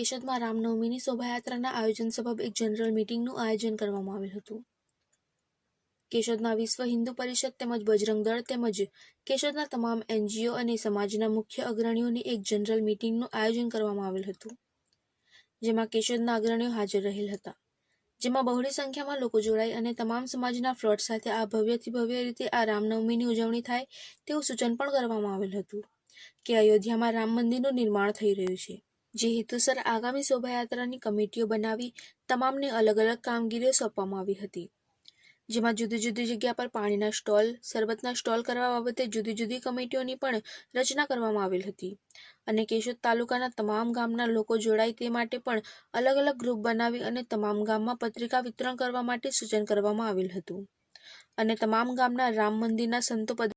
કેશોદમાં રામનવમીની શોભાયાત્રાના આયોજન સબબ એક જનરલ મીટિંગનું આયોજન કરવામાં આવેલ હતું. કેશોદના વિશ્વ હિન્દુ પરિષદ તેમજ બજરંગ દળ તેમજ કેશોદના તમામ NGO અને સમાજના મુખ્ય અગ્રણીઓની એક જનરલ મીટિંગનું આયોજન કરવામાં આવેલ હતું, જેમાં કેશોદના અગ્રણીઓ હાજર રહેલ હતા. જેમાં બહોળી સંખ્યામાં લોકો જોડાઈ અને તમામ સમાજના ફ્લોટ સાથે આ ભવ્યથી ભવ્ય રીતે આ રામનવમીની ઉજવણી થાય તેવું સૂચન પણ કરવામાં આવેલ હતું કે અયોધ્યામાં રામ મંદિરનું નિર્માણ થઈ રહ્યું છે, જે હેતુસર આગામી શોભાયાત્રાની કમિટીઓ બનાવી તમામને અલગ અલગ કામગીરીઓ સોંપવામાં આવી હતી, જેમાં જુદી જુદી જગ્યા પર પાણીના સ્ટોલ, શરબતના સ્ટોલ કરવા બાબતે જુદી જુદી કમિટીઓની પણ રચના કરવામાં આવેલ હતી અને કેશોદ તાલુકાના તમામ ગામના લોકો જોડાય તે માટે પણ અલગ અલગ ગ્રુપ બનાવી અને તમામ ગામમાં પત્રિકા વિતરણ કરવા માટે સૂચન કરવામાં આવેલ હતું અને તમામ ગામના રામ મંદિરના સંતો